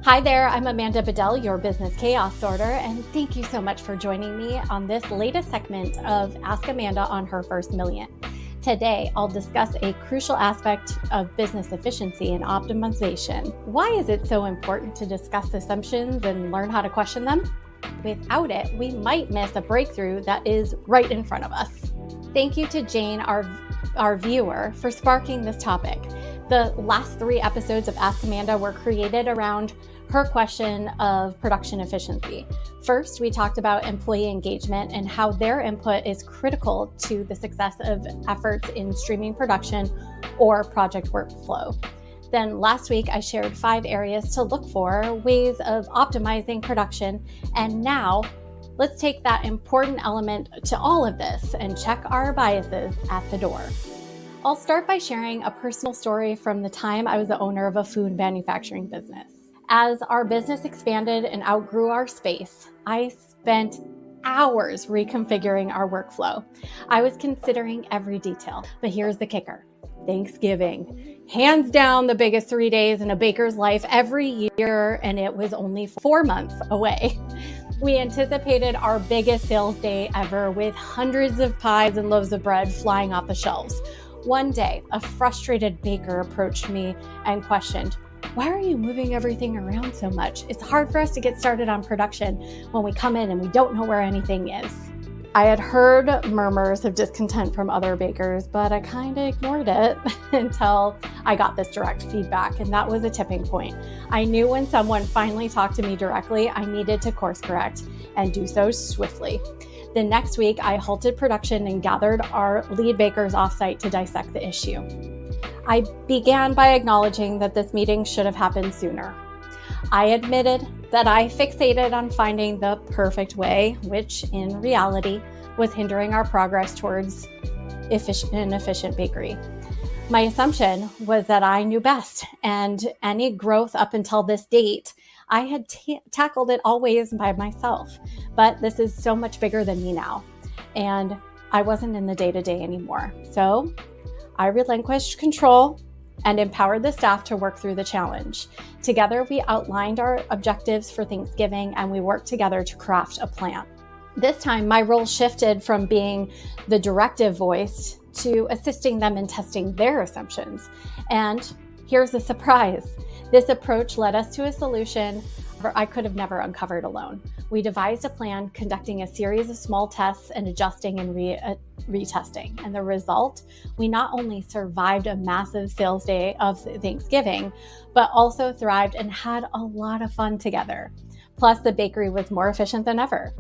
Hi there, I'm Amanda Bedell, your business chaos sorter, and thank you so much for joining me on this latest segment of Ask Amanda on Her First Million. Today, I'll discuss a crucial aspect of business efficiency and optimization. Why is it so important to discuss assumptions and learn how to question them? Without it, we might miss a breakthrough that is right in front of us. Thank you to Jane, our viewer, for sparking this topic. The last 3 episodes of Ask Amanda were created around her question of production efficiency. First, we talked about employee engagement and how their input is critical to the success of efforts in streaming production or project workflow. Then last week, I shared 5 areas to look for, ways of optimizing production. And now let's take that important element to all of this and check our biases at the door. I'll start by sharing a personal story from the time I was the owner of a food manufacturing business. As our business expanded and outgrew our space, I spent hours reconfiguring our workflow. I was considering every detail, but here's the kicker. Thanksgiving, hands down the biggest 3 days in a baker's life every year, and it was only 4 months away. We anticipated our biggest sales day ever with hundreds of pies and loaves of bread flying off the shelves. One day, a frustrated baker approached me and questioned, "Why are you moving everything around so much? It's hard for us to get started on production when we come in and we don't know where anything is." I had heard murmurs of discontent from other bakers, but I kind of ignored it until I got this direct feedback, and that was a tipping point. I knew when someone finally talked to me directly, I needed to course correct and do so swiftly. The next week, I halted production and gathered our lead bakers offsite to dissect the issue. I began by acknowledging that this meeting should have happened sooner. I admitted that I fixated on finding the perfect way, which in reality was hindering our progress towards an efficient bakery. My assumption was that I knew best, and any growth up until this date, I had tackled it always by myself. But this is so much bigger than me now, and I wasn't in the day-to-day anymore. So I relinquished control and empowered the staff to work through the challenge. Together, we outlined our objectives for Thanksgiving, and we worked together to craft a plan. This time, my role shifted from being the directive voice to assisting them in testing their assumptions. And here's the surprise. This approach led us to a solution I could have never uncovered alone. We devised a plan, conducting a series of small tests and adjusting and retesting. And the result, we not only survived a massive sales day of Thanksgiving, but also thrived and had a lot of fun together. Plus, the bakery was more efficient than ever.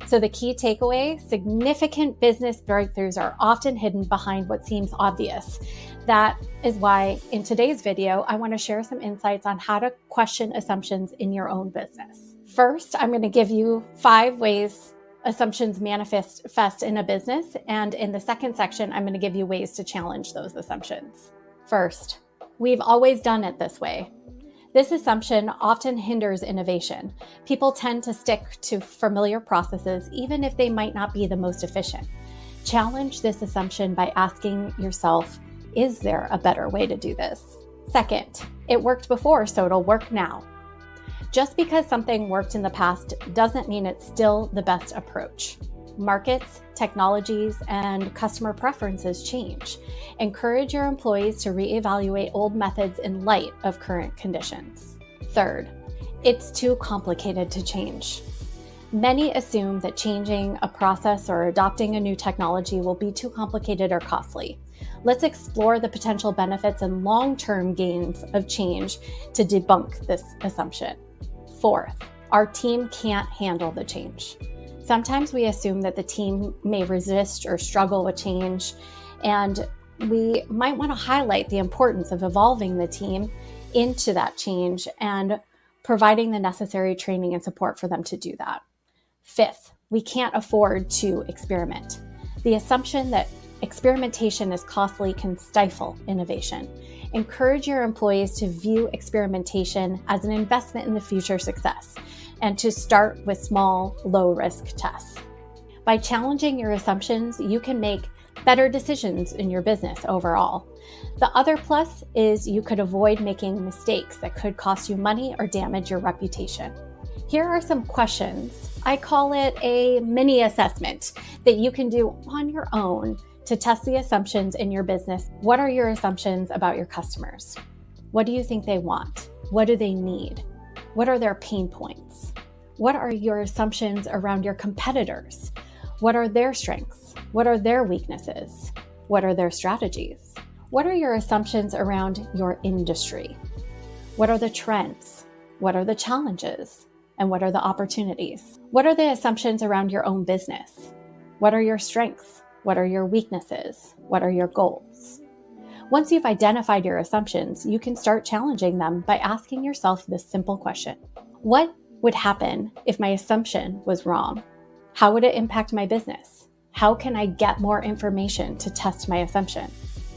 So the key takeaway, significant business breakthroughs are often hidden behind what seems obvious. That is why in today's video, I want to share some insights on how to question assumptions in your own business. First, I'm going to give you 5 ways assumptions manifest in a business. And in the second section, I'm going to give you ways to challenge those assumptions. First, we've always done it this way. This assumption often hinders innovation. People tend to stick to familiar processes, even if they might not be the most efficient. Challenge this assumption by asking yourself, is there a better way to do this? Second, it worked before, so it'll work now. Just because something worked in the past doesn't mean it's still the best approach. Markets, technologies, and customer preferences change. Encourage your employees to reevaluate old methods in light of current conditions. Third, it's too complicated to change. Many assume that changing a process or adopting a new technology will be too complicated or costly. Let's explore the potential benefits and long-term gains of change to debunk this assumption. Fourth, our team can't handle the change. Sometimes we assume that the team may resist or struggle with change, and we might want to highlight the importance of evolving the team into that change and providing the necessary training and support for them to do that. Fifth, we can't afford to experiment. The assumption that experimentation is costly can stifle innovation. Encourage your employees to view experimentation as an investment in the future success and to start with small, low-risk tests. By challenging your assumptions, you can make better decisions in your business overall. The other plus is you could avoid making mistakes that could cost you money or damage your reputation. Here are some questions. I call it a mini assessment that you can do on your own to test the assumptions in your business. What are your assumptions about your customers? What do you think they want? What do they need? What are their pain points? What are your assumptions around your competitors? What are their strengths? What are their weaknesses? What are their strategies? What are your assumptions around your industry? What are the trends? What are the challenges? And what are the opportunities? What are the assumptions around your own business? What are your strengths? What are your weaknesses? What are your goals? Once you've identified your assumptions, you can start challenging them by asking yourself this simple question. What would happen if my assumption was wrong? How would it impact my business? How can I get more information to test my assumption?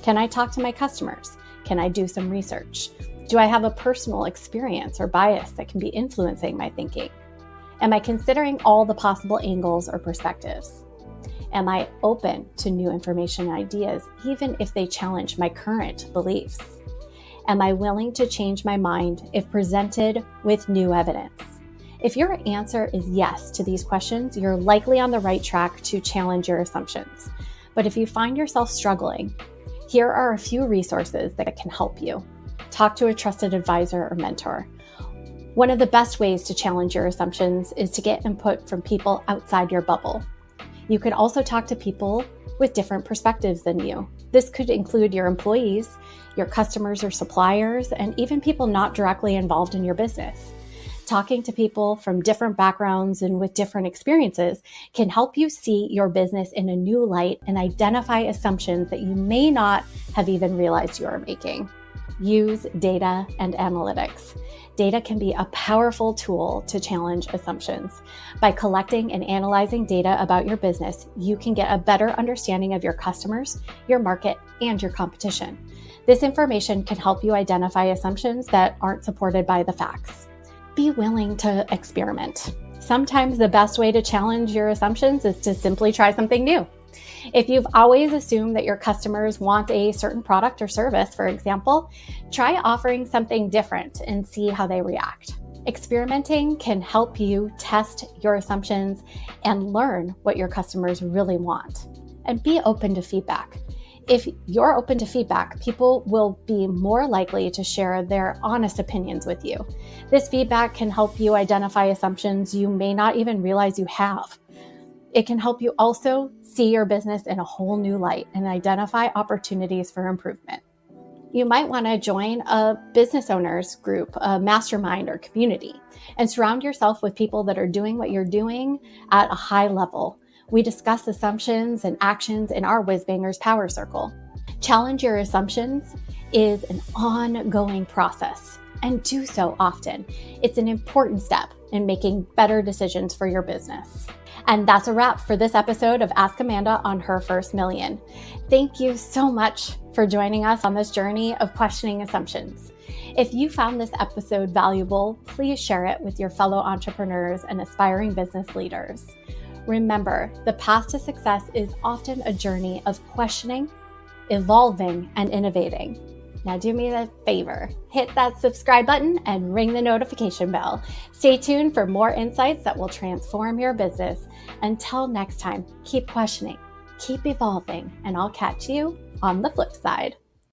Can I talk to my customers? Can I do some research? Do I have a personal experience or bias that can be influencing my thinking? Am I considering all the possible angles or perspectives? Am I open to new information and ideas, even if they challenge my current beliefs? Am I willing to change my mind if presented with new evidence? If your answer is yes to these questions, you're likely on the right track to challenge your assumptions. But if you find yourself struggling, here are a few resources that can help you. Talk to a trusted advisor or mentor. One of the best ways to challenge your assumptions is to get input from people outside your bubble. You could also talk to people with different perspectives than you. This could include your employees, your customers or suppliers, and even people not directly involved in your business. Talking to people from different backgrounds and with different experiences can help you see your business in a new light and identify assumptions that you may not have even realized you are making. Use data and analytics. Data can be a powerful tool to challenge assumptions. By collecting and analyzing data about your business, you can get a better understanding of your customers, your market, and your competition. This information can help you identify assumptions that aren't supported by the facts. Be willing to experiment. Sometimes the best way to challenge your assumptions is to simply try something new. If you've always assumed that your customers want a certain product or service, for example, try offering something different and see how they react. Experimenting can help you test your assumptions and learn what your customers really want. And be open to feedback. If you're open to feedback, people will be more likely to share their honest opinions with you. This feedback can help you identify assumptions you may not even realize you have. It can help you also see your business in a whole new light and identify opportunities for improvement. You might want to join a business owners group, a mastermind or community, and surround yourself with people that are doing what you're doing at a high level. We discuss assumptions and actions in our Whizbangers Power Circle. Challenge your assumptions is an ongoing process, and do so often. It's an important step in making better decisions for your business. And that's a wrap for this episode of Ask Amanda on Her First Million. Thank you so much for joining us on this journey of questioning assumptions. If you found this episode valuable, please share it with your fellow entrepreneurs and aspiring business leaders. Remember, the path to success is often a journey of questioning, evolving, and innovating. Now do me a favor, hit that subscribe button and ring the notification bell. Stay tuned for more insights that will transform your business. Until next time, keep questioning, keep evolving, and I'll catch you on the flip side.